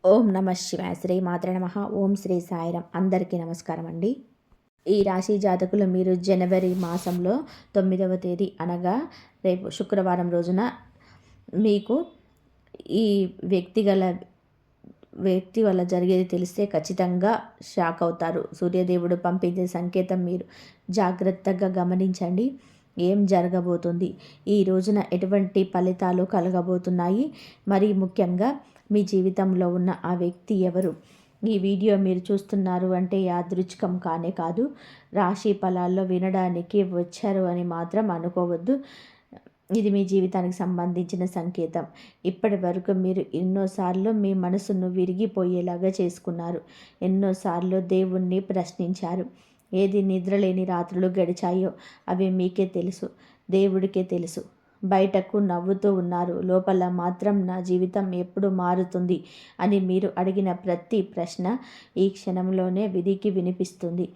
ఓం నమ శివాయ. శ్రీ మాత్రే నమః. ఓం శ్రీ సాయిరాం. అందరికీ నమస్కారం అండి. ఈ రాశి జాతకులు మీరు జనవరి మాసంలో 9వ తేదీ అనగా రేపు శుక్రవారం రోజున మీకు ఈ వ్యక్తి వల్ల జరిగేది తెలిస్తే ఖచ్చితంగా షాక్ అవుతారు. సూర్యదేవుడు పంపించే సంకేతం మీరు జాగ్రత్తగా గమనించండి. ఏం జరగబోతుంది, ఈ రోజున ఎటువంటి ఫలితాలు కలగబోతున్నాయి, మరి ముఖ్యంగా మీ జీవితంలో ఉన్న ఆ వ్యక్తి ఎవరు. ఈ వీడియో మీరు చూస్తున్నారు అంటే యాదృచ్ఛికం కానే కాదు. రాశి ఫలాల్లో వినడానికి వచ్చారు అని మాత్రం అనుకోవద్దు. ఇది మీ జీవితానికి సంబంధించిన సంకేతం. ఇప్పటి వరకు మీరు ఎన్నోసార్లు మీ మనసును విరిగిపోయేలాగా చేసుకున్నారు. ఎన్నోసార్లు దేవుణ్ణి ప్రశ్నించారు. ఏది నిద్రలేని రాత్రులు గడిచాయో అవి మీకే తెలుసు, దేవుడికే తెలుసు. బయటకు నవ్వుతూ ఉన్నారు, లోపల మాత్రం నా జీవితం ఎప్పుడు మారుతుంది అని మీరు అడిగిన ప్రతి ప్రశ్న ఈ క్షణంలోనే విధికి వినిపిస్తుంది.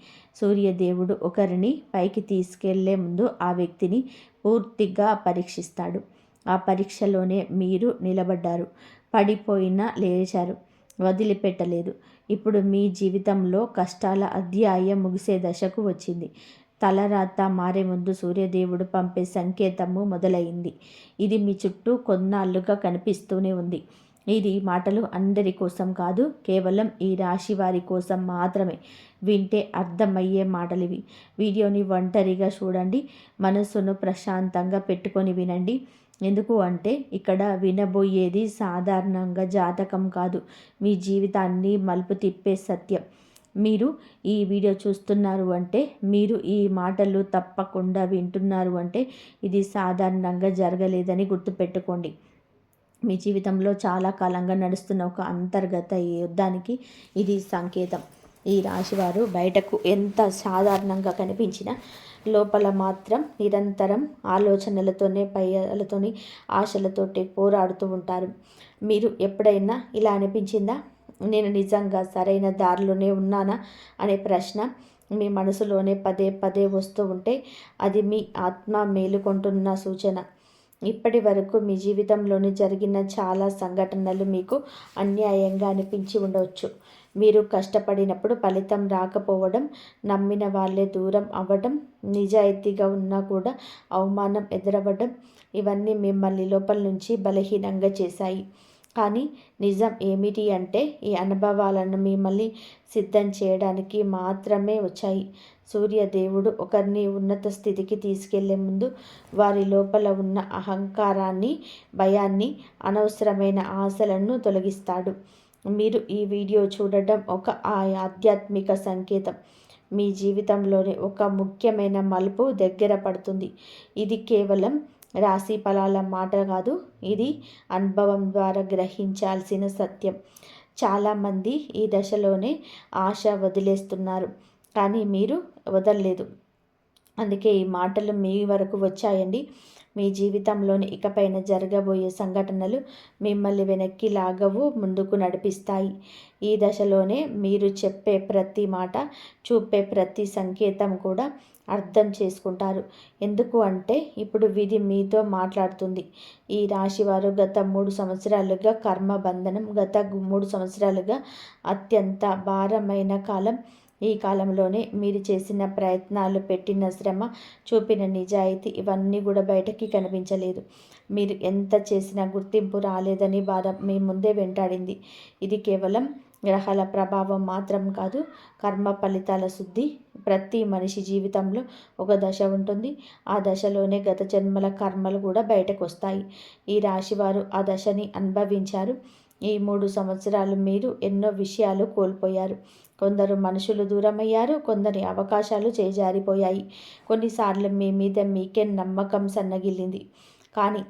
సూర్యదేవుడు ఒకరిని పైకి తీసుకెళ్లే ముందు ఆ వ్యక్తిని పూర్తిగా పరీక్షిస్తాడు. ఆ పరీక్షలోనే మీరు నిలబడ్డారు, పడిపోయినా లేచారు, వదిలిపెట్టలేదు. ఇప్పుడు మీ జీవితంలో కష్టాల అధ్యాయం ముగిసే దశకు వచ్చింది. తలరాత మారే ముందు సూర్యదేవుడు పంపే సంకేతము మొదలైంది. ఇది మీ చుట్టూ కొన్నాళ్ళుగా కనిపిస్తూనే ఉంది. ఇది మాటలు అందరి కోసం కాదు, కేవలం ఈ రాశి వారి కోసం మాత్రమే. వింటే అర్థమయ్యే మాటలివి. వీడియోని ఒంటరిగా చూడండి, మనసును ప్రశాంతంగా పెట్టుకొని వినండి. ఎందుకు అంటే ఇక్కడ వినబోయేది సాధారణంగా జాతకం కాదు, మీ జీవితాన్ని మలుపు తిప్పే సత్యం. మీరు ఈ వీడియో చూస్తున్నారు అంటే, మీరు ఈ మాటలు తప్పకుండా వింటున్నారు అంటే ఇది సాధారణంగా జరగలేదని గుర్తుపెట్టుకోండి. మీ జీవితంలో చాలా కాలంగా నడుస్తున్న ఒక అంతర్గత యుద్ధానికి ఇది సంకేతం. ఈ రాశివారు బయటకు ఎంత సాధారణంగా కనిపించినా లోపల మాత్రం నిరంతరం ఆలోచనలతోనే, భయాలతోని, ఆశలతోటి పోరాడుతూ ఉంటారు. మీరు ఎప్పుడైనా ఇలా అనిపించిందా, నేను నిజంగా సరైన దారిలోనే ఉన్నానా అనే ప్రశ్న మీ మనసులోనే పదే పదే వస్తూ ఉంటే అది మీ ఆత్మ మేలుకొంటున్న సూచన. ఇప్పటి వరకు మీ జీవితంలోని జరిగిన చాలా సంఘటనలు మీకు అన్యాయంగా అనిపించి ఉండవచ్చు. మీరు కష్టపడినప్పుడు ఫలితం రాకపోవడం, నమ్మిన వాళ్ళే దూరం అవ్వడం, నిజాయితీగా ఉన్నా కూడా అవమానం ఎదురవ్వడం, ఇవన్నీ మిమ్మల్ని లోపల నుంచి బలహీనంగా చేశాయి. కానీ నిజం ఏమిటి అంటే ఈ అనుభవాలను మిమ్మల్ని సిద్ధం చేయడానికి మాత్రమే వచ్చాయి. సూర్యదేవుడు ఒకరిని ఉన్నత స్థితికి తీసుకెళ్లే ముందు వారి లోపల ఉన్న అహంకారాన్ని, భయాన్ని, అనవసరమైన ఆశలను తొలగిస్తాడు. మీరు ఈ వీడియో చూడటం ఒక ఆధ్యాత్మిక సంకేతం. మీ జీవితంలోని ఒక ముఖ్యమైన మలుపు దగ్గర పడుతుంది. ఇది కేవలం రాశి ఫలాల మాట కాదు, ఇది అనుభవం ద్వారా గ్రహించాల్సిన సత్యం. చాలామంది ఈ దశలోనే ఆశ వదిలేస్తున్నారు, కానీ మీరు వదలలేదు. అందుకే ఈ మాటలు మీ వరకు వచ్చాయండి. మీ జీవితంలోని ఇకపైన జరగబోయే సంఘటనలు మిమ్మల్ని వెనక్కి లాగవు, ముందుకు నడిపిస్తాయి. ఈ దశలోనే మీరు చెప్పే ప్రతి మాట, చూపే ప్రతి సంకేతం కూడా అర్థం చేసుకుంటారు. ఎందుకు అంటే ఇప్పుడు విధి మీతో మాట్లాడుతుంది. ఈ రాశివారు గత 3 సంవత్సరాలుగా కర్మబంధనం, గత 3 సంవత్సరాలుగా అత్యంత భారమైన కాలం. ఈ కాలంలోనే మీరు చేసిన ప్రయత్నాలు, పెట్టిన శ్రమ, చూపిన నిజాయితీ ఇవన్నీ కూడా బయటకి కనిపించలేదు. మీరు ఎంత చేసినా గుర్తింపు రాలేదని బాధ మీ ముందే వెంటాడింది. ఇది కేవలం గ్రహాల ప్రభావం మాత్రం కాదు, కర్మ ఫలితాల శుద్ధి. ప్రతి మనిషి జీవితంలో ఒక దశ ఉంటుంది. ఆ దశలోనే గత జన్మల కర్మలు కూడా బయటకు వస్తాయి. ఈ రాశివారు ఆ దశని అనుభవించారు. ఈ 3 సంవత్సరాలు మీరు ఎన్నో విషయాలు కోల్పోయారు. కొందరు మనుషులు దూరమయ్యారు, కొందరి అవకాశాలు చేజారిపోయాయి. కొన్నిసార్లు మీ మీద మీకే నమ్మకం సన్నగిల్లింది. కానీ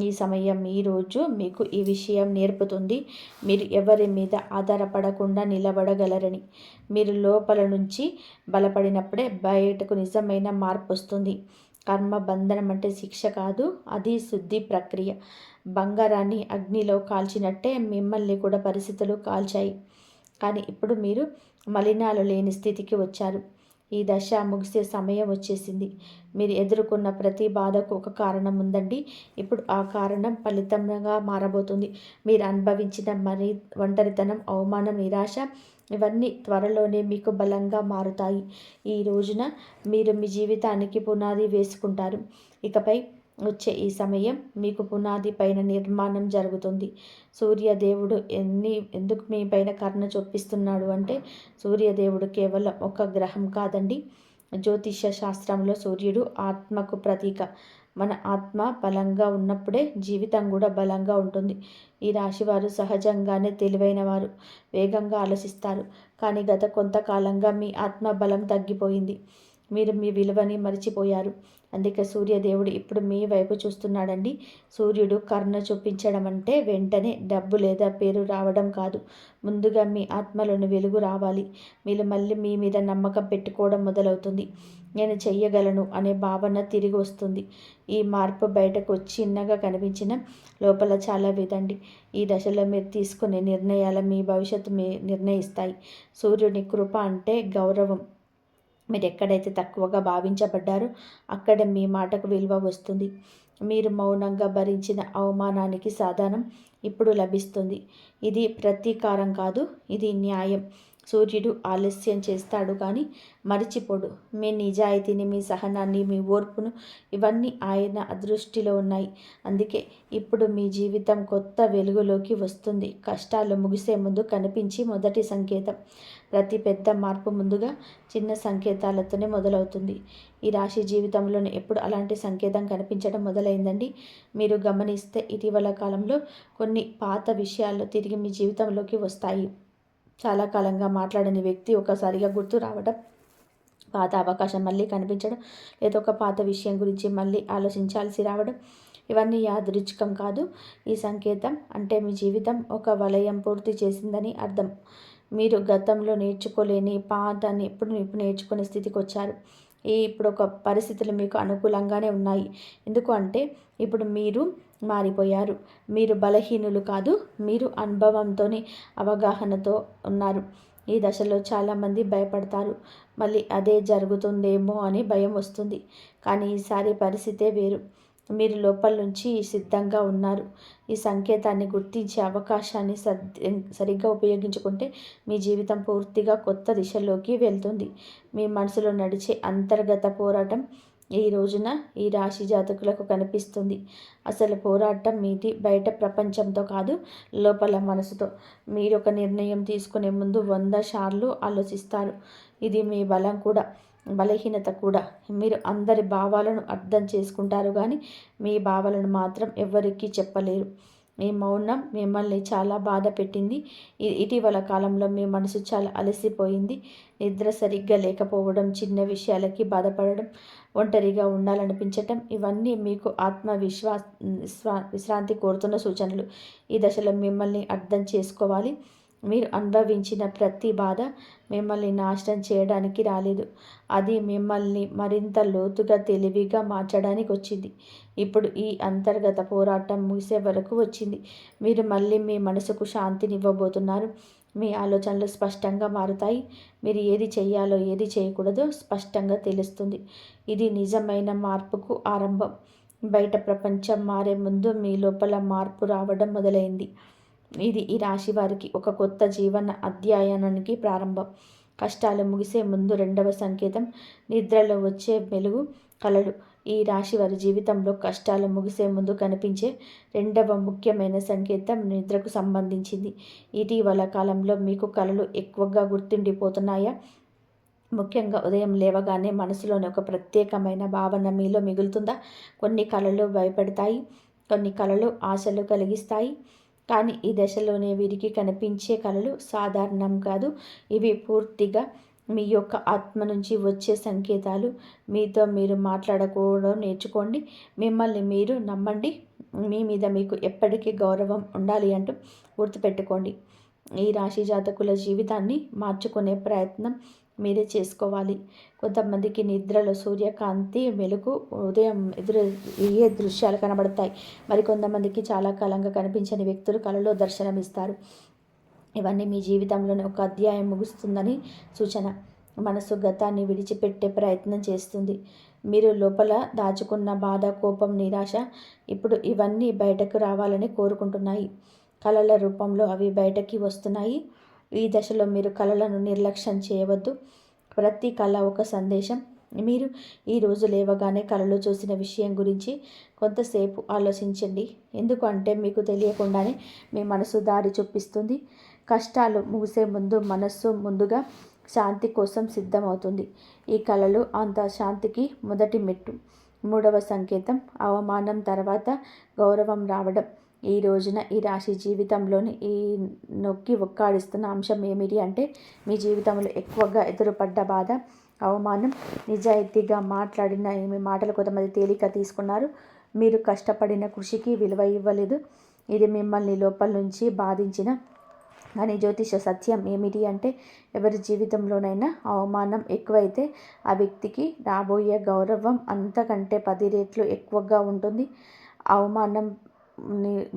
ఈ సమయం, ఈ రోజు మీకు ఈ విషయం నేర్పుతుంది, మీరు ఎవరి మీద ఆధారపడకుండా నిలబడగలరని. మీరు లోపల నుంచి బలపడినప్పుడే బయటకు నిజమైన మార్పు వస్తుంది. కర్మ బంధనం అంటే శిక్ష కాదు, అది శుద్ధి ప్రక్రియ. బంగారాన్ని అగ్నిలో కాల్చినట్టే మిమ్మల్ని కూడా పరిస్థితులు కాల్చాయి. కానీ ఇప్పుడు మీరు మలినాలు లేని స్థితికి వచ్చారు. ఈ దశ ముగిసే సమయం వచ్చేసింది. మీరు ఎదుర్కొన్న ప్రతి బాధకు ఒక కారణం ఉందండి. ఇప్పుడు ఆ కారణం ఫలితంగా మారబోతుంది. మీరు అనుభవించిన ఒంటరితనం, అవమానం, నిరాశ ఇవన్నీ త్వరలోనే మీకు బలంగా మారుతాయి. ఈ రోజున మీరు మీ జీవితానికి పునాది వేసుకుంటారు. ఇకపై వచ్చే ఈ సమయం మీకు పునాది పైన నిర్మాణం జరుగుతుంది. సూర్యదేవుడు ఎందుకు మీ పైన కరుణ చూపిస్తున్నాడు అంటే, సూర్యదేవుడు కేవలం ఒక గ్రహం కాదండి. జ్యోతిష్య శాస్త్రంలో సూర్యుడు ఆత్మకు ప్రతీక. మన ఆత్మ బలంగా ఉన్నప్పుడే జీవితం కూడా బలంగా ఉంటుంది. ఈ రాశివారు సహజంగానే తెలివైన వారు, వేగంగా ఆలోచిస్తారు. కానీ గత కొంతకాలంగా మీ ఆత్మ బలం తగ్గిపోయింది. మీరు మీ విలువని మరిచిపోయారు. అందుకే సూర్యదేవుడు ఇప్పుడు మీ వైపు చూస్తున్నాడండి. సూర్యుడు కరుణ చూపించడం అంటే వెంటనే డబ్బు లేదా పేరు రావడం కాదు. ముందుగా మీ ఆత్మలోని వెలుగు రావాలి. మీరు మళ్ళీ మీ మీద నమ్మకం పెట్టుకోవడం మొదలవుతుంది. నేను చెయ్యగలను అనే భావన తిరిగి వస్తుంది. ఈ మార్పు బయటకు చిన్నగా కనిపించిన లోపల చాలా విధండి. ఈ దశలో మీరు తీసుకునే నిర్ణయాలు మీ భవిష్యత్తు నిర్ణయిస్తాయి. సూర్యుని కృప అంటే గౌరవం. మీరు ఎక్కడైతే తక్కువగా భావించబడ్డారో అక్కడ మీ మాటకు విలువ వస్తుంది. మీరు మౌనంగా భరించిన అవమానానికి సాధనం ఇప్పుడు లభిస్తుంది. ఇది ప్రతీకారం కాదు, ఇది న్యాయం. సూర్యుడు ఆలస్యం చేస్తాడు కానీ మరిచిపోడు. మీ నిజాయితీని, మీ సహనాన్ని, మీ ఓర్పును ఇవన్నీ ఆయన దృష్టిలో ఉన్నాయి. అందుకే ఇప్పుడు మీ జీవితం కొత్త వెలుగులోకి వస్తుంది. కష్టాలు ముగిసే ముందు కనిపించి మొదటి సంకేతం. ప్రతి పెద్ద మార్పు ముందుగా చిన్న సంకేతాలతోనే మొదలవుతుంది. ఈ రాశి జీవితంలోనే ఎప్పుడు అలాంటి సంకేతం కనిపించడం మొదలైందండి. మీరు గమనిస్తే ఇటీవల కాలంలో కొన్ని పాత విషయాలు తిరిగి మీ జీవితంలోకి వస్తాయి. చాలా కాలంగా మాట్లాడని వ్యక్తి ఒకసారిగా గుర్తు రావడం, పాత అవకాశం మళ్ళీ కనిపించడం, లేదా ఒక పాత విషయం గురించి మళ్ళీ ఆలోచించాల్సి రావడం, ఇవన్నీ యాదృచ్ఛికం కాదు. ఈ సంకేతం అంటే మీ జీవితం ఒక వలయం పూర్తి చేసిందని అర్థం. మీరు గతంలో నేర్చుకోలేని పాఠాన్ని ఇప్పుడు నేర్చుకునే స్థితికి వచ్చారు. ఇప్పుడు ఒక పరిస్థితులు మీకు అనుకూలంగానే ఉన్నాయి. ఎందుకు అంటే ఇప్పుడు మీరు మారిపోయారు. మీరు బలహీనులు కాదు, మీరు అనుభవంతోని, అవగాహనతో ఉన్నారు. ఈ దశలో చాలామంది భయపడతారు. మళ్ళీ అదే జరుగుతుందేమో అని భయం వస్తుంది. కానీ ఈసారి పరిస్థితే వేరు. మీరు లోపల నుంచి సిద్ధంగా ఉన్నారు. ఈ సంకేతాన్ని గుర్తించే అవకాశాన్ని సరిగ్గా ఉపయోగించుకుంటే మీ జీవితం పూర్తిగా కొత్త దిశలోకి వెళ్తుంది. మీ మనసులో నడిచే అంతర్గత పోరాటం ఈ రోజున ఈ రాశి జాతకులకు కనిపిస్తుంది. అసలు పోరాటం మీది బయట ప్రపంచంతో కాదు, లోపల మనసుతో. మీరు ఒక నిర్ణయం తీసుకునే ముందు 100 సార్లు ఆలోచిస్తారు. ఇది మీ బలం కూడా, బలహీనత కూడా. మీరు అందరి భావాలను అర్థం చేసుకుంటారు కానీ మీ భావాలను మాత్రం ఎవరికీ చెప్పలేరు. మీ మౌనం మిమ్మల్ని చాలా బాధ పెట్టింది. ఇటీవల కాలంలో మీ మనసు చాలా అలసిపోయింది. నిద్ర సరిగ్గా లేకపోవడం, చిన్న విషయాలకి బాధపడడం, ఒంటరిగా ఉండాలనిపించటం ఇవన్నీ మీకు విశ్రాంతి కోరుతున్న సూచనలు. ఈ దశలో మిమ్మల్ని అర్థం చేసుకోవాలి. మీరు అనుభవించిన ప్రతి బాధ మిమ్మల్ని నాశనం చేయడానికి రాలేదు. అది మిమ్మల్ని మరింత లోతుగా, తెలివిగా మార్చడానికి వచ్చింది. ఇప్పుడు ఈ అంతర్గత పోరాటం ముగిసే వరకు వచ్చింది. మీరు మళ్ళీ మీ మనసుకు శాంతినివ్వబోతున్నారు. మీ ఆలోచనలు స్పష్టంగా మారుతాయి. మీరు ఏది చేయాలో, ఏది చేయకూడదో స్పష్టంగా తెలుస్తుంది. ఇది నిజమైన మార్పుకు ఆరంభం. బయట ప్రపంచం మారే ముందు మీ లోపల మార్పు రావడం మొదలైంది. ఇది ఈ రాశి వారికి ఒక కొత్త జీవన అధ్యయనానికి ప్రారంభం. కష్టాలు ముగిసే ముందు రెండవ సంకేతం నిద్రలో వచ్చే వెలుగు, కలలు. ఈ రాశి వారి జీవితంలో కష్టాలు ముగిసే ముందు కనిపించే రెండవ ముఖ్యమైన సంకేతం నిద్రకు సంబంధించింది. ఇటీవల కాలంలో మీకు కలలు ఎక్కువగా గుర్తుండిపోతున్నాయా? ముఖ్యంగా ఉదయం లేవగానే మనసులోని ఒక ప్రత్యేకమైన భావన మీలో మిగులుతుందా? కొన్ని కలలు భయపెడతాయి, కొన్ని కలలు ఆశలు కలిగిస్తాయి. కానీ ఈ దశలోనే వీరికి కనిపించే కలలు సాధారణం కాదు. ఇవి పూర్తిగా మీ యొక్క ఆత్మ నుంచి వచ్చే సంకేతాలు. మీతో మీరు మాట్లాడుకోవడం నేర్చుకోండి. మిమ్మల్ని మీరు నమ్మండి. మీ మీద మీకు ఎప్పటికీ గౌరవం ఉండాలి అంటూ గుర్తుపెట్టుకోండి. ఈ రాశి జాతకుల జీవితాన్ని మార్చుకునే ప్రయత్నం మీరే చేసుకోవాలి. కొంతమందికి నిద్రలో సూర్యకాంతి వెలుగు ఉదయం ఎదురయ్యే దృశ్యాలు కనబడతాయి. మరికొంతమందికి చాలా కాలంగా కనిపించని వ్యక్తులు కలలో దర్శనమిస్తారు. ఇవన్నీ మీ జీవితంలోని ఒక అధ్యాయం ముగుస్తుందని సూచన. మనసు గతాన్ని విడిచిపెట్టే ప్రయత్నం చేస్తుంది. మీరు లోపల దాచుకున్న బాధ, కోపం, నిరాశ ఇప్పుడు ఇవన్నీ బయటకు రావాలని కోరుకుంటున్నాయి. కళల రూపంలో అవి బయటకి వస్తున్నాయి. ఈ దశలో మీరు కళలను నిర్లక్ష్యం చేయవద్దు. ప్రతి కళ ఒక సందేశం. మీరు ఈరోజు లేవగానే కళలో చూసిన విషయం గురించి కొంతసేపు ఆలోచించండి. ఎందుకంటే మీకు తెలియకుండానే మీ మనసు దారి చూపిస్తుంది. కష్టాలు ముగిసే ముందు మనస్సు ముందుగా శాంతి కోసం సిద్ధమవుతుంది. ఈ కళలు అంత శాంతికి మొదటి మెట్టు. 3వ సంకేతం అవమానం తర్వాత గౌరవం రావడం. ఈ రోజున ఈ రాశి జీవితంలోని ఈ నొక్కి ఒక్కాడిస్తున్న అంశం ఏమిటి అంటే మీ జీవితంలో ఎక్కువగా ఎదురుపడ్డ బాధ, అవమానం. నిజాయితీగా మాట్లాడిన మీ మాటలు కొంతమంది తేలిక తీసుకున్నారు. మీరు కష్టపడిన కృషికి విలువ ఇవ్వలేదు. ఇది మిమ్మల్ని లోపల నుంచి బాధించిన కానీ జ్యోతిష సత్యం ఏమిటి అంటే ఎవరి జీవితంలోనైనా అవమానం ఎక్కువైతే ఆ వ్యక్తికి రాబోయే గౌరవం అంతకంటే 10 రెట్లు ఎక్కువగా ఉంటుంది. అవమానం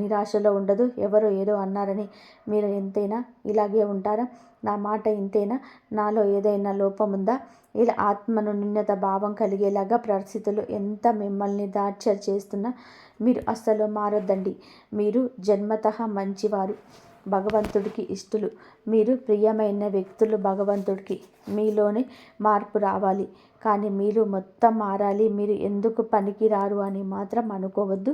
నిరాశలో ఉండదు. ఎవరో ఏదో అన్నారని మీరు ఎంతైనా ఇలాగే ఉంటారా? నా మాట ఇంతేనా? నాలో ఏదైనా లోపం ఉందా? ఇలా ఆత్మను నిన్నత భావం కలిగేలాగా పరిస్థితులు ఎంత మిమ్మల్ని టార్చర్ చేస్తున్నా మీరు అస్సలు మారొద్దండి. మీరు జన్మతః మంచివారు, భగవంతుడికి ఇష్టలు. మీరు ప్రియమైన వ్యక్తులు భగవంతుడికి. మీలోనే మార్పు రావాలి. కానీ మీరు మొత్తం మారాలి. మీరు ఎందుకు పనికిరారు అని మాత్రం అనుకోవద్దు.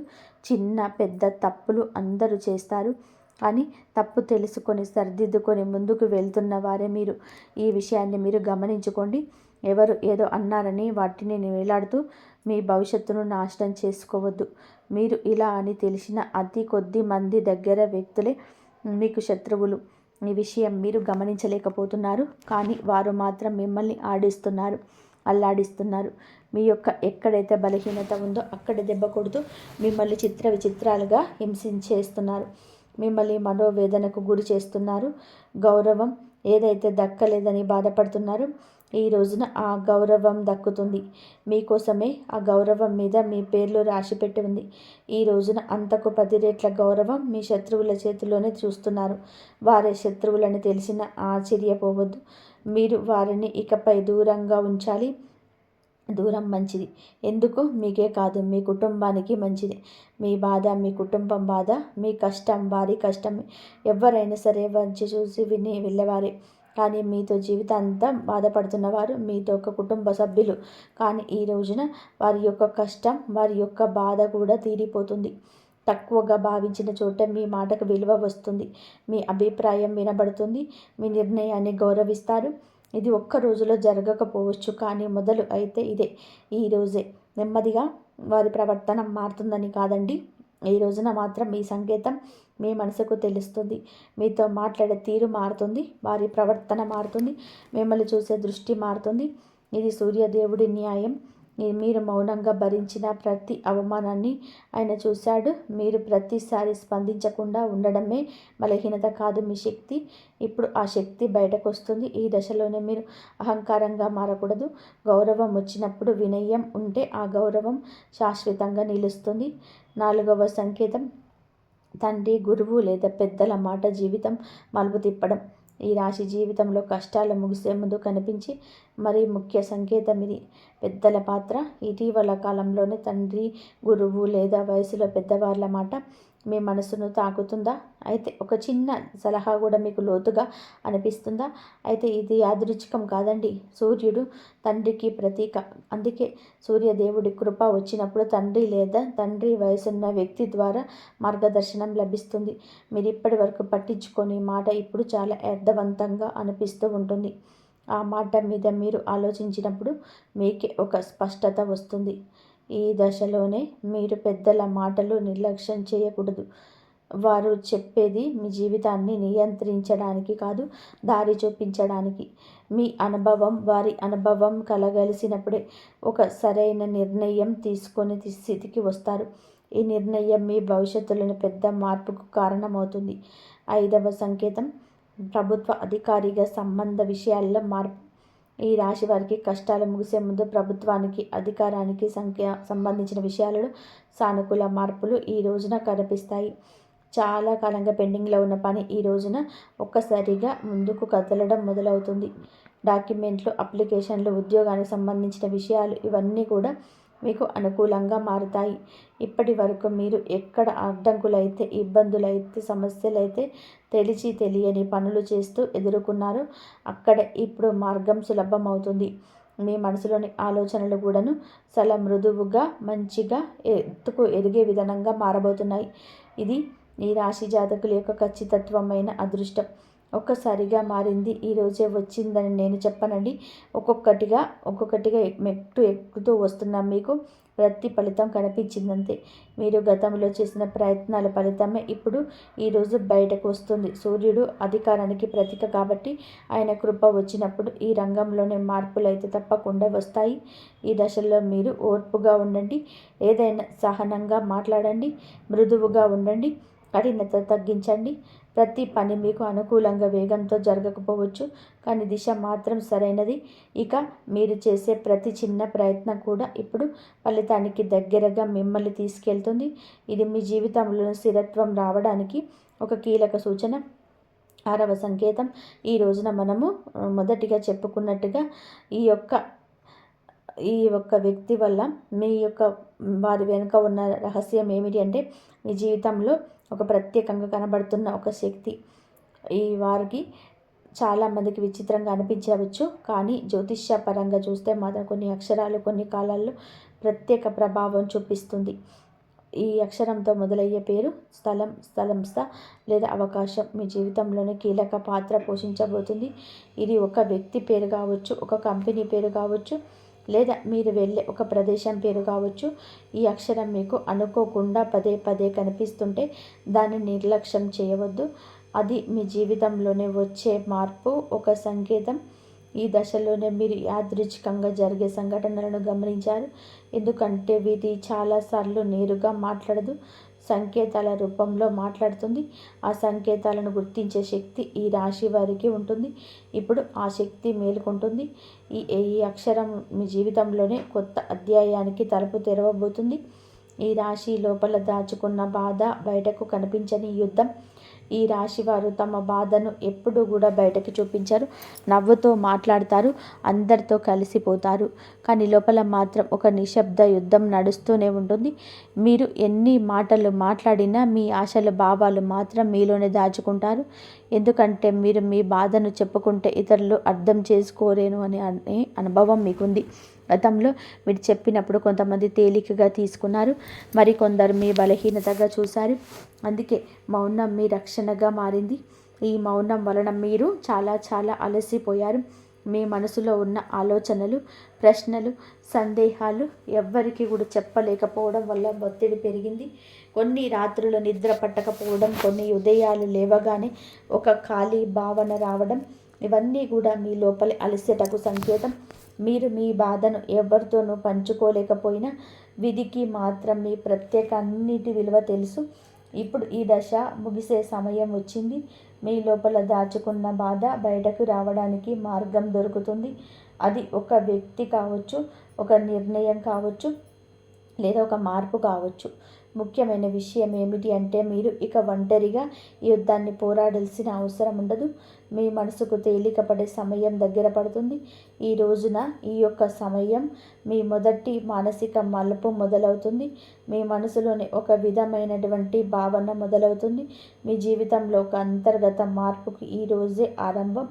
చిన్న పెద్ద తప్పులు అందరూ చేస్తారు. కానీ తప్పు తెలుసుకొని సరిదిద్దుకొని ముందుకు వెళ్తున్న వారే మీరు. ఈ విషయాన్ని మీరు గమనించుకోండి. ఎవరు ఏదో అన్నారని వాటిని వేలాడుతూ మీ భవిష్యత్తును నాశనం చేసుకోవద్దు. మీరు ఇలా అని తెలిసిన అతి కొద్ది మంది దగ్గర వ్యక్తులే మీకు శత్రువులు. ఈ విషయం మీరు గమనించలేకపోతున్నారు. కానీ వారు మాత్రం మిమ్మల్ని ఆడిస్తున్నారు, అల్లాడిస్తున్నారు. మీ యొక్క ఎక్కడైతే బలహీనత ఉందో అక్కడ దెబ్బ కొడుతూ మిమ్మల్ని చిత్ర విచిత్రాలుగా హింసించేస్తున్నారు. మిమ్మల్ని మనోవేదనకు గురి చేస్తున్నారు. గౌరవం ఏదైతే దక్కలేదని బాధపడుతున్నారు, ఈ రోజున ఆ గౌరవం దక్కుతుంది. మీకోసమే ఆ గౌరవం మీద మీ పేర్లు రాసిపెట్టి ఉంది. ఈ రోజున అంతకు 10 రెట్ల గౌరవం మీ శత్రువుల చేతిలోనే చూస్తున్నారు. వారే శత్రువులని తెలిసిన ఆశ్చర్యపోవద్దు. మీరు వారిని ఇకపై దూరంగా ఉంచాలి. దూరం మంచిది. ఎందుకు? మీకే కాదు, మీ కుటుంబానికి మంచిది. మీ బాధ మీ కుటుంబం బాధ, మీ కష్టం వారి కష్టమే. ఎవరైనా సరే వచ్చి చూసి విని వెళ్ళేవారే. కానీ మీతో జీవితాంతం బాధపడుతున్నవారు మీతో ఒక కుటుంబ సభ్యులు. కానీ ఈ రోజున వారి యొక్క కష్టం, వారి యొక్క బాధ కూడా తీరిపోతుంది. తక్కువగా భావించిన చోట మీ మాటకు విలువ వస్తుంది. మీ అభిప్రాయం వినబడుతుంది. మీ నిర్ణయాన్ని గౌరవిస్తారు. ఇది ఒక్క రోజులో జరగకపోవచ్చు, కానీ మొదలు అయితే ఇదే, ఈరోజే. నెమ్మదిగా వారి ప్రవర్తన మారుతుందని కాదండి. ఈ రోజున మాత్రం ఈ సంకేతం మీ మనసుకు తెలుస్తుంది. మీతో మాట్లాడే తీరు మారుతుంది. వారి ప్రవర్తన మారుతుంది. మిమ్మల్ని చూసే దృష్టి మారుతుంది. ఇది సూర్యదేవుడి న్యాయం. మీరు మౌనంగా భరించిన ప్రతి అవమానాన్ని ఆయన చూశాడు. మీరు ప్రతిసారి స్పందించకుండా ఉండడమే బలహీనత కాదు, మీ శక్తి. ఇప్పుడు ఆ శక్తి బయటకు వస్తుంది. ఈ దశలోనే మీరు అహంకారంగా మారకూడదు. గౌరవం వచ్చినప్పుడు వినయం ఉంటే ఆ గౌరవం శాశ్వతంగా నిలుస్తుంది. 4వ సంకేతం తండ్రి, గురువు లేదా పెద్దల మాట జీవితం మలుపు తిప్పడం. ఈ రాశి జీవితంలో కష్టాలు ముగిసే ముందు కనిపించి మరీ ముఖ్య సంకేతం ఇది. పెద్దల పాత్ర. ఇటీవల కాలంలోనే తండ్రి, గురువు లేదా వయసులో పెద్దవాళ్ళ మాట మీ మనసును తాకుతుందా? అయితే ఒక చిన్న సలహా కూడా మీకు లోతుగా అనిపిస్తుందా? అయితే ఇది యాదృచ్ఛికం కాదండి. సూర్యుడు తండ్రికి ప్రతీక. అందుకే సూర్యదేవుడి కృప వచ్చినప్పుడు తండ్రి లేదా తండ్రి వయసున్న వ్యక్తి ద్వారా మార్గదర్శనం లభిస్తుంది. మీరు ఇప్పటి వరకు పట్టించుకొని మాట ఇప్పుడు చాలా అర్థవంతంగా అనిపిస్తూ ఉంటుంది. ఆ మాట మీద మీరు ఆలోచించినప్పుడు మీకే ఒక స్పష్టత వస్తుంది. ఈ దశలోనే మీరు పెద్దల మాటలు నిర్లక్ష్యం చేయకూడదు. వారు చెప్పేది మీ జీవితాన్ని నియంత్రించడానికి కాదు, దారి చూపించడానికి. మీ అనుభవం వారి అనుభవం కలగలిసినప్పుడే ఒక సరైన నిర్ణయం తీసుకొని స్థితికి వస్తారు. ఈ నిర్ణయం మీ భవిష్యత్తులోని పెద్ద మార్పుకు కారణమవుతుంది. 5వ సంకేతం ప్రభుత్వ అధికారిగా సంబంధ విషయాల్లో మార్పు. ఈ రాశి వారికి కష్టాలు ముగిసే ముందు ప్రభుత్వానికి, అధికారానికి సంబంధించిన విషయాలలో సానుకూల మార్పులు ఈ రోజున కనిపిస్తాయి. చాలా కాలంగా పెండింగ్లో ఉన్న పని ఈ రోజున ఒక్కసారిగా ముందుకు కదలడం మొదలవుతుంది. డాక్యుమెంట్లు, అప్లికేషన్లు, ఉద్యోగానికి సంబంధించిన విషయాలు ఇవన్నీ కూడా మీకు అనుకూలంగా మారుతాయి. ఇప్పటి వరకు మీరు ఎక్కడ అడ్డంకులైతే, ఇబ్బందులైతే, సమస్యలైతే తెలిసి తెలియని పనులు చేస్తూ ఎదుర్కొన్నారో అక్కడ ఇప్పుడు మార్గం సులభం అవుతుంది. మీ మనసులోని ఆలోచనలు కూడాను చాలా మృదువుగా, మంచిగా ఎత్తుకు ఎదిగే విధానంగా మారబోతున్నాయి. ఇది ఈ రాశి జాతకుల యొక్క ఖచ్చితత్వమైన అదృష్టం. ఒక్కసారిగా మారింది, ఈరోజే వచ్చిందని నేను చెప్పనండి. ఒక్కొక్కటిగా మెట్టు ఎక్కుతూ వస్తున్నాం. మీకు ప్రతి ఫలితం కనిపించిందంతే. మీరు గతంలో చేసిన ప్రయత్నాల ఫలితమే ఇప్పుడు ఈరోజు బయటకు వస్తుంది. సూర్యుడు అధికారానికి ప్రతీక కాబట్టి ఆయన కృప వచ్చినప్పుడు ఈ రంగంలోనే మార్పులు అయితే తప్పకుండా వస్తాయి. ఈ దశలో మీరు ఓర్పుగా ఉండండి. ఏదైనా సహనంగా మాట్లాడండి. మృదువుగా ఉండండి. కఠినత తగ్గించండి. ప్రతి పని మీకు అనుకూలంగా వేగంతో జరగకపోవచ్చు, కానీ దిశ మాత్రం సరైనది. ఇక మీరు చేసే ప్రతి చిన్న ప్రయత్నం కూడా ఇప్పుడు ఫలితానికి దగ్గరగా మిమ్మల్ని తీసుకెళ్తుంది. ఇది మీ జీవితంలో స్థిరత్వం రావడానికి ఒక కీలక సూచన. 6వ సంకేతం. ఈ రోజున మనము మొదటిగా చెప్పుకున్నట్టుగా ఈ యొక్క వ్యక్తి వల్ల మీ యొక్క వారి వెనుక ఉన్న రహస్యం ఏమిటి అంటే, మీ జీవితంలో ఒక ప్రత్యేకంగా కనబడుతున్న ఒక శక్తి. ఈ వారికి చాలామందికి విచిత్రంగా అనిపించవచ్చు, కానీ జ్యోతిష్య పరంగా చూస్తే మాత్రం కొన్ని అక్షరాలు కొన్ని కాలాల్లో ప్రత్యేక ప్రభావం చూపిస్తుంది. ఈ అక్షరంతో మొదలయ్యే పేరు స్థలంస్థ లేదా అవకాశం మీ జీవితంలోనే కీలక పాత్ర పోషించబోతుంది. ఇది ఒక వ్యక్తి పేరు కావచ్చు, ఒక కంపెనీ పేరు కావచ్చు, లేదా మీరు వెళ్ళే ఒక ప్రదేశం పేరు కావచ్చు. ఈ అక్షరం మీకు అనుకోకుండా పదే పదే కనిపిస్తుంటే దాన్ని నిర్లక్ష్యం చేయవద్దు. అది మీ జీవితంలోనే వచ్చే మార్పు ఒక సంకేతం. ఈ దశలోనే మీరు యాదృచ్ఛికంగా జరిగే సంఘటనలను గమనించారు. ఎందుకంటే వీటి చాలాసార్లు నేరుగా మాట్లాడదు, సంకేతాల రూపంలో మాట్లాడుతుంది. ఆ సంకేతాలను గుర్తించే శక్తి ఈ రాశి వారికి ఉంటుంది. ఇప్పుడు ఆ శక్తి మేలుకుంటుంది. ఈ అక్షరం మీ జీవితంలోనే కొత్త అధ్యాయానికి తలుపు తెరవబోతుంది. ఈ రాశి లోపల దాచుకున్న బాధ, బయటకు కనిపించని యుద్ధం. ఈ రాశివారు తమ బాధను ఎప్పుడూ కూడా బయటకు చూపించరు. నవ్వుతో మాట్లాడతారు, అందరితో కలిసిపోతారు, కానీ లోపల మాత్రం ఒక నిశ్శబ్ద యుద్ధం నడుస్తూనే ఉంటుంది. మీరు ఎన్ని మాటలు మాట్లాడినా మీ ఆశలు, భావాలు మాత్రం మీలోనే దాచుకుంటారు. ఎందుకంటే మీరు మీ బాధను చెప్పుకుంటే ఇతరులు అర్థం చేసుకోలేను అనే అనుభవం మీకుంది. గతంలో మీరు చెప్పినప్పుడు కొంతమంది తేలికగా తీసుకున్నారు, మరికొందరు మీ బలహీనతగా చూశారు. అందుకే మౌనం మీ రక్షణగా మారింది. ఈ మౌనం వలన మీరు చాలా అలసిపోయారు. మీ మనసులో ఉన్న ఆలోచనలు, ప్రశ్నలు, సందేహాలు ఎవ్వరికి కూడా చెప్పలేకపోవడం వల్ల ఒత్తిడి పెరిగింది. కొన్ని రాత్రులు నిద్ర పట్టకపోవడం, కొన్ని ఉదయాలు లేవగానే ఒక ఖాళీ భావన రావడం, ఇవన్నీ కూడా మీ లోపలి అలసటకు సంకేతం. మీరు మీ బాధను ఎవరితోనూ పంచుకోలేకపోయినా విధికి మాత్రం మీ ప్రత్యేక అన్నిటి విలువ తెలుసు. ఇప్పుడు ఈ దశ ముగిసే సమయం వచ్చింది. మీ లోపల దాచుకున్న బాధ బయటకు రావడానికి మార్గం దొరుకుతుంది. అది ఒక వ్యక్తి కావచ్చు, ఒక నిర్ణయం కావచ్చు, లేదా ఒక మార్పు కావచ్చు. ముఖ్యమైన విషయం ఏమిటి అంటే, మీరు ఇక ఒంటరిగా ఈ యుద్ధాన్ని పోరాడాల్సిన అవసరం ఉండదు. మీ మనసుకు తేలికపడే సమయం దగ్గర పడుతుంది. ఈ రోజున ఈ యొక్క సమయం మీ మొదటి మానసిక మలుపు మొదలవుతుంది. మీ మనసులోని ఒక విధమైనటువంటి భావన మొదలవుతుంది. మీ జీవితంలో ఒక అంతర్గత మార్పుకి ఈ రోజే ఆరంభం.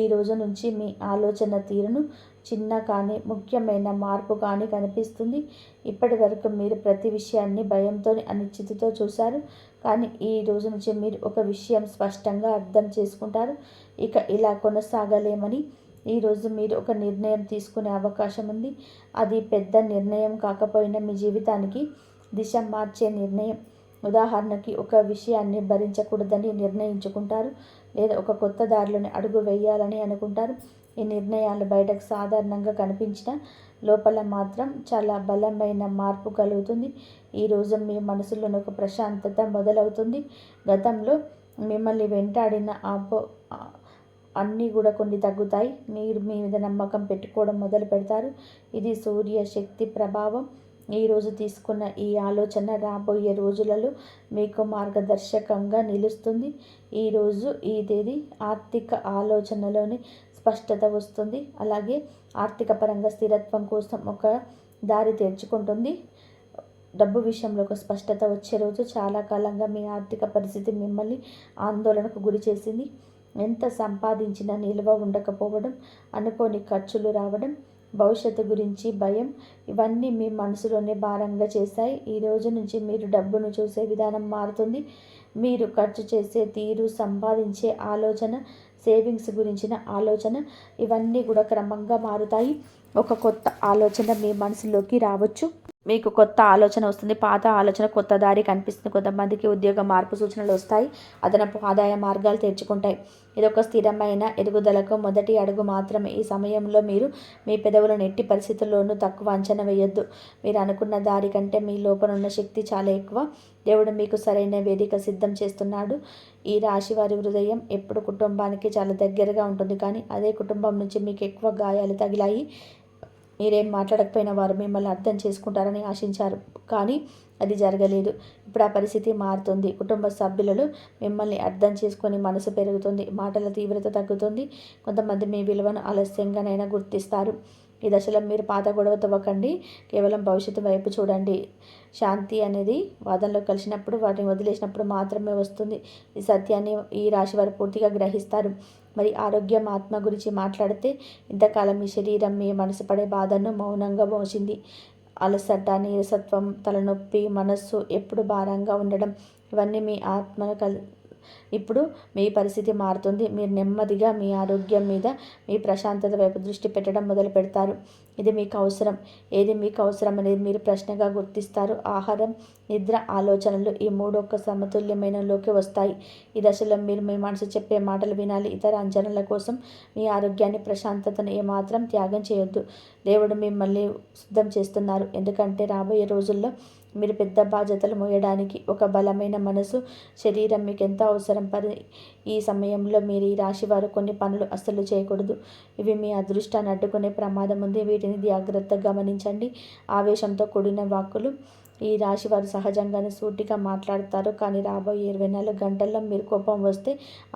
ఈ రోజు నుంచి మీ ఆలోచన తీరును చిన్న కానీ ముఖ్యమైన మార్పు కానీ కనిపిస్తుంది. ఇప్పటి వరకు మీరు ప్రతి విషయాన్ని భయంతో, అనిశ్చితితో చూశారు, కానీ ఈ రోజు నుంచి మీరు ఒక విషయం స్పష్టంగా అర్థం చేసుకుంటారు. ఇక ఇలా కొనసాగలేమని ఈరోజు మీరు ఒక నిర్ణయం తీసుకునే అవకాశం ఉంది. అది పెద్ద నిర్ణయం కాకపోయినా మీ జీవితానికి దిశ మార్చే నిర్ణయం. ఉదాహరణకి ఒక విషయాన్ని భరించకూడదని నిర్ణయించుకుంటారు, లేదా ఒక కొత్త దారిలోని అడుగు వేయాలని అనుకుంటారు. ఈ నిర్ణయాలు బయటకు సాధారణంగా కనిపించిన లోపల మాత్రం చాలా బలమైన మార్పు కలుగుతుంది. ఈరోజు మీ మనసులోని ఒక ప్రశాంతత మొదలవుతుంది. గతంలో మిమ్మల్ని వెంటాడిన అన్నీ కూడా కొన్ని తగ్గుతాయి. మీరు మీ మీద నమ్మకం పెట్టుకోవడం మొదలు పెడతారు. ఇది సూర్య శక్తి ప్రభావం. ఈరోజు తీసుకున్న ఈ ఆలోచన రాబోయే రోజులలో మీకు మార్గదర్శకంగా నిలుస్తుంది. ఈరోజు ఈ తేదీ ఆర్థిక ఆలోచనలోని స్పష్టత వస్తుంది. అలాగే ఆర్థిక పరంగా స్థిరత్వం కోసం ఒక దారి తెరుచుకుంటుంది. డబ్బు విషయంలో ఒక స్పష్టత వచ్చే రోజు. చాలా కాలంగా మీ ఆర్థిక పరిస్థితి మిమ్మల్ని ఆందోళనకు గురి చేసింది. ఎంత సంపాదించినా నిల్వ ఉండకపోవడం, అనుకోని ఖర్చులు రావడం, భవిష్యత్తు గురించి భయం, ఇవన్నీ మీ మనసులోనే భారంగా చేశాయి. ఈ రోజు నుంచి మీరు డబ్బును చూసే విధానం మారుతుంది. మీరు ఖర్చు చేసే తీరు, సంపాదించే ఆలోచన, సేవింగ్స్ గురించిన ఆలోచన, ఇవన్నీ కూడా క్రమంగా మారుతాయి. ఒక కొత్త ఆలోచన మీ మనసులోకి రావచ్చు. మీకు కొత్త ఆలోచన వస్తుంది. పాత ఆలోచన కొత్త దారి కనిపిస్తుంది. కొంతమందికి ఉద్యోగ మార్పు సూచనలు వస్తాయి. అదనపు ఆదాయ మార్గాలు తెరుచుకుంటాయి. ఇదొక స్థిరమైన ఎదుగుదలకు మొదటి అడుగు మాత్రమే. ఈ సమయంలో మీరు మీ పెదవులను ఎట్టి పరిస్థితుల్లోనూ తక్కువ అంచనా వేయొద్దు. మీరు అనుకున్న దారి కంటే మీ లోపల ఉన్న శక్తి చాలా ఎక్కువ. దేవుడు మీకు సరైన వేదిక సిద్ధం చేస్తున్నాడు. ఈ రాశి వారి హృదయం ఎప్పుడు కుటుంబానికి చాలా దగ్గరగా ఉంటుంది. కానీ అదే కుటుంబం నుంచి మీకు ఎక్కువ గాయాలు తగిలాయి. మీరేం మాట్లాడకపోయినా వారు మిమ్మల్ని అర్థం చేసుకుంటారని ఆశించారు, కానీ అది జరగలేదు. ఇప్పుడు ఆ పరిస్థితి మారుతుంది. కుటుంబ సభ్యులలో మిమ్మల్ని అర్థం చేసుకొని మనసు పెరుగుతుంది. మాటల తీవ్రత తగ్గుతుంది. కొంతమంది మీ విలువను ఆలస్యంగానైనా గుర్తిస్తారు. ఈ దశలో మీరు పాత గొడవ తవ్వకండి. కేవలం భవిష్యత్తు వైపు చూడండి. శాంతి అనేది వాదనలో కలిసినప్పుడు, వాటిని వదిలేసినప్పుడు మాత్రమే వస్తుంది. ఈ సత్యాన్ని ఈ రాశి వారు పూర్తిగా గ్రహిస్తారు. మరి ఆరోగ్యం, ఆత్మ గురించి మాట్లాడితే, ఇంతకాలం మీ శరీరం మీ మనసు పడే బాధను మౌనంగా మోసింది. అలసట, నీరసత్వం, తలనొప్పి, మనస్సు ఎప్పుడు భారంగా ఉండడం, ఇవన్నీ మీ ఆత్మను ఇప్పుడు మీ పరిస్థితి మారుతుంది. మీరు నెమ్మదిగా మీ ఆరోగ్యం మీద, మీ ప్రశాంతత వైపు దృష్టి పెట్టడం మొదలు పెడతారు. ఇది మీకు అవసరం. ఏది మీకు అవసరం అనేది మీరు ప్రశ్నగా గుర్తిస్తారు. ఆహారం, నిద్ర, ఆలోచనలు, ఈ మూడు ఒక సమతుల్యమైనలోకి వస్తాయి. ఈ దశలో మీరు మీ మనసు చెప్పే మాటలు వినాలి. ఇతర అంచనాల కోసం మీ ఆరోగ్యాన్ని, ప్రశాంతతను ఏమాత్రం త్యాగం చేయొద్దు. దేవుడు మిమ్మల్ని సిద్ధం చేస్తున్నారు. ఎందుకంటే రాబోయే రోజుల్లో మీరు పెద్ద బాధ్యతలు మోయడానికి ఒక బలమైన మనసు, శరీరం మీకు ఎంతో అవసరం. ఈ సమయంలో మీరు ఈ రాశి వారు కొన్ని పనులు అస్సలు చేయకూడదు. ఇవి మీ అదృష్టాన్ని అడ్డుకునే ప్రమాదం ఉంది. వీటిని జాగ్రత్తగా గమనించండి. ఆవేశంతో కూడిన వాక్కులు. ఈ రాశి వారు సహజంగానే సూటిగా మాట్లాడతారు, కానీ రాబోయే 24 గంటల్లో మీరు కోపం వస్తే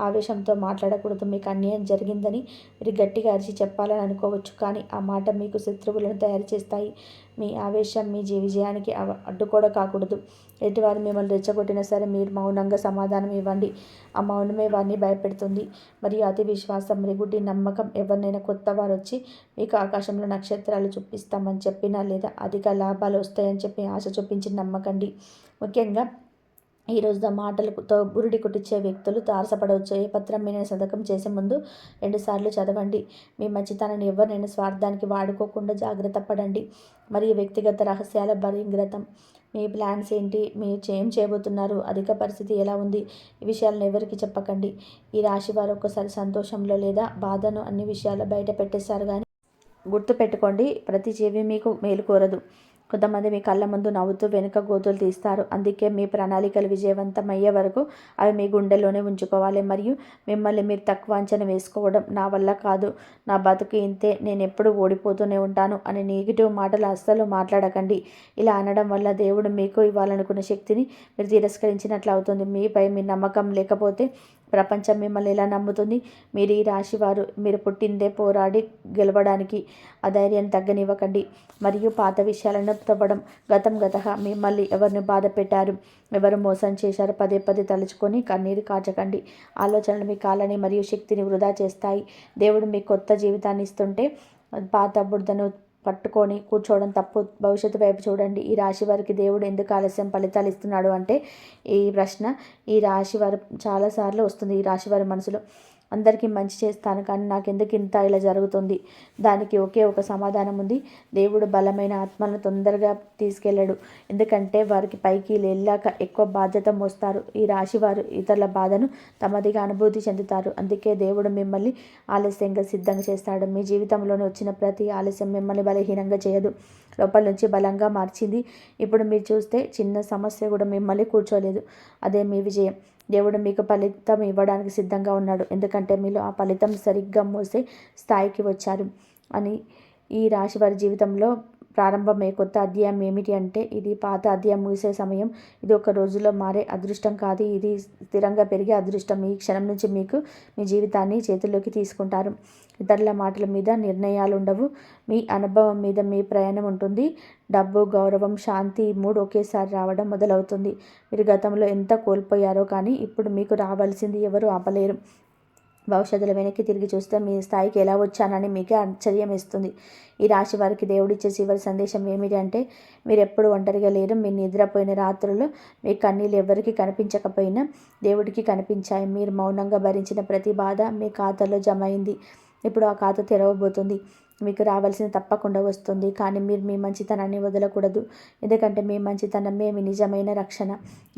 ఆవేశంతో మాట్లాడకూడదు. మీకు అన్యాయం జరిగిందని మీరు గట్టిగా అరిచి చెప్పాలని అనుకోవచ్చు, కానీ ఆ మాట మీకు శత్రువులను తయారు చేస్తాయి. మీ ఆవేశం మీ విజయానికి అడ్డుకోవడం కాకూడదు. ఎటువారు మిమ్మల్ని రెచ్చగొట్టినా సరే మీరు మౌనంగా సమాధానం ఇవ్వండి. ఆ మౌనమే వారిని భయపెడుతుంది. మరియు అతి విశ్వాసం, గుడ్డి నమ్మకం. ఎవరినైనా కొత్త వారు వచ్చి మీకు ఆకాశంలో నక్షత్రాలు చూపిస్తామని చెప్పినా, లేదా అధిక లాభాలు వస్తాయని చెప్పి ఆశ చూపించి నమ్మకండి. ముఖ్యంగా ఈరోజు మాటలతో బురిడి కొట్టించే వ్యక్తులు తారసపడవచ్చు. ఏ పత్రం మీద సంతకం చేసే ముందు 2 సార్లు చదవండి. మీ మంచితనాన్ని ఎవరినైనా స్వార్థానికి వాడుకోకుండా జాగ్రత్త పడండి. మరియు వ్యక్తిగత రహస్యాల బహిర్గతం. మీ ప్లాన్స్ ఏంటి, మీరు ఏం చేయబోతున్నారు, అధిక పరిస్థితి ఎలా ఉంది, ఈ విషయాలను ఎవరికి చెప్పకండి. ఈ రాశి వారు ఒక్కసారి సంతోషంలో లేదా బాధను అన్ని విషయాలు బయట పెట్టేశారు, కానీ గుర్తుపెట్టుకోండి, ప్రతి జీవి మీకు మేలు కోరదు. కొంతమంది మీ కళ్ళ ముందు నవ్వుతూ వెనుక గోతులు తీస్తారు. అందుకే మీ ప్రణాళికలు విజయవంతమయ్యే వరకు అవి మీ గుండెల్లోనే ఉంచుకోవాలి. మరియు మిమ్మల్ని మీరు తక్కువ అంచనా వేసుకోవడం, నా వల్ల కాదు, నా బతుకు ఇంతే, నేను ఎప్పుడు ఓడిపోతూనే ఉంటాను అని నెగిటివ్ మాటలు అస్సలు మాట్లాడకండి. ఇలా అనడం వల్ల దేవుడు మీకు ఇవ్వాలనుకున్న శక్తిని మీరు తిరస్కరించినట్లు అవుతుంది. మీపై మీ నమ్మకం లేకపోతే ప్రపంచం మిమ్మల్ని ఎలా నమ్ముతుంది? మీరు ఈ రాశివారు, మీరు పుట్టిందే పోరాడి గెలవడానికి. అధైర్యం తగ్గనివ్వకండి. మరియు పాత విషయాలను తవ్వడం. గతహ మిమ్మల్ని ఎవరిని బాధ పెట్టారు, ఎవరు మోసం చేశారు, పదే పదే తలుచుకొని కన్నీరు కాచకండి. ఆలోచనలు మీ కాలని మరియు శక్తిని వృధా చేస్తాయి. దేవుడు మీకు కొత్త జీవితాన్ని ఇస్తుంటే పాత బురదను పట్టుకొని కూర్చోవడం తప్పు. భవిష్యత్తు వైపు చూడండి. ఈ రాశి వారికి దేవుడు ఎందుకు ఆలస్యం ఫలితాలు ఇస్తున్నాడు అంటే, ఈ ప్రశ్న ఈ రాశి వారు చాలాసార్లు వస్తుంది. ఈ రాశి వారి మనసులో, అందరికీ మంచి చేస్తాను, కానీ నాకెందుకు ఇంత ఇలా జరుగుతుంది? దానికి ఒకే ఒక సమాధానం ఉంది. దేవుడు బలమైన ఆత్మలను తొందరగా తీసుకెళ్ళడు. ఎందుకంటే వారికి పైకి వెళ్ళాక ఎక్కువ బాధ్యత మోస్తారు. ఈ రాశి వారు ఇతరుల బాధను తమదిగా అనుభూతి చెందుతారు. అందుకే దేవుడు మిమ్మల్ని ఆలస్యంగా సిద్ధంగా చేస్తాడు. మీ జీవితంలోనే వచ్చిన ప్రతి ఆలస్యం మిమ్మల్ని బలహీనంగా చేయదు, లోపల నుంచి బలంగా మార్చింది. ఇప్పుడు మీరు చూస్తే చిన్న సమస్య కూడా మిమ్మల్ని కూర్చోలేదు. అదే మీ విజయం. దేవుడు మీకు ఫలితం ఇవ్వడానికి సిద్ధంగా ఉన్నాడు, ఎందుకంటే మీరు ఆ ఫలితం సరిగ్గా మోసే స్థాయికి వచ్చారు అని. ఈ రాశి వారి జీవితంలో ప్రారంభమయ్యే కొత్త అధ్యాయం ఏమిటి అంటే ఇది పాత అధ్యాయం ముగిసే సమయం. ఇది ఒక రోజులో మారే అదృష్టం కాదు, ఇది స్థిరంగా పెరిగే అదృష్టం. ఈ క్షణం నుంచి మీకు మీ జీవితాన్ని చేతుల్లోకి తీసుకుంటారు. ఇతరుల మాటల మీద నిర్ణయాలు ఉండవు, మీ అనుభవం మీద మీ ప్రయాణం ఉంటుంది. డబ్బు, గౌరవం, శాంతి ఈ మూడు ఒకేసారి రావడం మొదలవుతుంది. మీరు గతంలో ఎంత కోల్పోయారో కానీ ఇప్పుడు మీకు రావాల్సింది ఎవరు ఆపలేరు. భవిష్యత్తులో వెనక్కి తిరిగి చూస్తే మీ స్థాయికి ఎలా వచ్చానని మీకే ఆశ్చర్యం వేస్తుంది. ఈ రాశి వారికి దేవుడిచ్చే చివరి సందేశం ఏమిటి అంటే మీరు ఎప్పుడు ఒంటరిగా లేరు. మీరు నిద్రపోయిన రాత్రుల్లో మీ కన్నీళ్ళు ఎవరికి కనిపించకపోయినా దేవుడికి కనిపించాయి. మీరు మౌనంగా భరించిన ప్రతి బాధ మీ ఖాతాలో జమ అయింది. ఇప్పుడు ఆ ఖాతా తెరవబోతుంది. మీకు రావాల్సింది తప్పకుండా వస్తుంది. కానీ మీరు మీ మంచితనాన్ని వదలకూడదు, ఎందుకంటే మీ మంచితనమే మీ నిజమైన రక్షణ.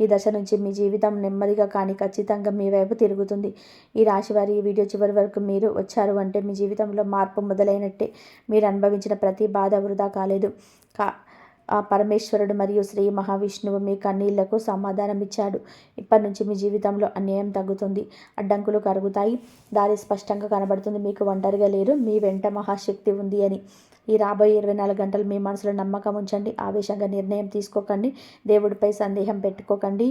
ఈ దశ నుంచి మీ జీవితం నెమ్మదిగా కానీ ఖచ్చితంగా మీ వైపు తిరుగుతుంది. ఈ రాశివారి ఈ వీడియో చివరి వరకు మీరు వచ్చారు అంటే మీ జీవితంలో మార్పు మొదలైనట్టే. మీరు అనుభవించిన ప్రతి బాధ వృధా కాలేదు. ఆ పరమేశ్వరుడు మరియు శ్రీ మహావిష్ణువు మీ కన్నీళ్లకు సమాధానం ఇచ్చాడు. ఇప్పటి నుంచి మీ జీవితంలో అన్యాయం తగ్గుతుంది, అడ్డంకులు కరుగుతాయి, దారి స్పష్టంగా కనబడుతుంది. మీకు ఒంటరిగా లేరు, మీ వెంట మహాశక్తి ఉంది అని. ఈ రాబోయే 24 గంటలు మీ మనసులో నమ్మకం ఉంచండి. ఆవేశంగా నిర్ణయం తీసుకోకండి, దేవుడిపై సందేహం పెట్టుకోకండి.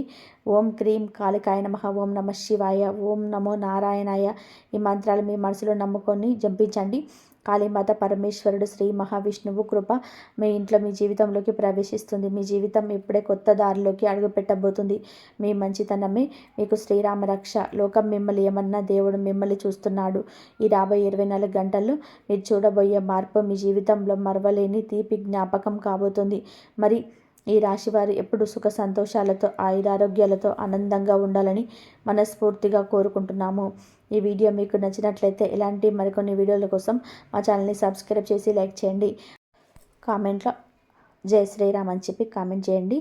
ఓం క్రీం కాళికాయ నమః, ఓం నమః శివాయ, ఓం నమో నారాయణాయ ఈ మంత్రాలు మీ మనసులో నమ్ముకొని జంపించండి. కాళీమాత, పరమేశ్వరుడు, శ్రీ మహావిష్ణువు కృప మీ ఇంట్లో మీ జీవితంలోకి ప్రవేశిస్తుంది. మీ జీవితం ఇప్పుడే కొత్త దారిలోకి అడుగుపెట్టబోతుంది. మీ మంచితనమే మీకు శ్రీరామ రక్ష. లోకం మిమ్మల్ని ఏమన్నా దేవుడు మిమ్మల్ని చూస్తున్నాడు. ఈ రాబోయే 24 గంటల్లో మీరు చూడబోయే మార్పు మీ జీవితంలో మరవలేని తీపి జ్ఞాపకం కాబోతుంది. మరి ఈ రాశివారు ఎప్పుడు సుఖ సంతోషాలతో, ఆయురారోగ్యాలతో ఆనందంగా ఉండాలని మనస్ఫూర్తిగా కోరుకుంటున్నాము. ఈ వీడియో మీకు నచ్చినట్లయితే ఇలాంటి మరికొన్ని వీడియోల కోసం మా ఛానల్ని సబ్స్క్రైబ్ చేసి లైక్ చేయండి. కామెంట్లో జై శ్రీరామ్ అని చెప్పి కామెంట్ చేయండి.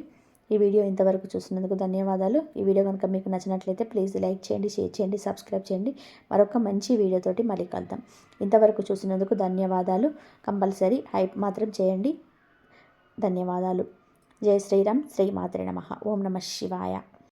ఈ వీడియో ఇంతవరకు చూసినందుకు ధన్యవాదాలు. ఈ వీడియో కనుక మీకు నచ్చినట్లయితే ప్లీజ్ లైక్ చేయండి, షేర్ చేయండి, సబ్స్క్రైబ్ చేయండి. మరొక మంచి వీడియోతోటి మళ్ళీ కలుద్దాం. ఇంతవరకు చూసినందుకు ధన్యవాదాలు. కంపల్సరీ హైప్ మాత్రం చేయండి. ధన్యవాదాలు. జై శ్రీరామ్. శ్రీమాత్రే నమః. ఓం నమః శివాయ.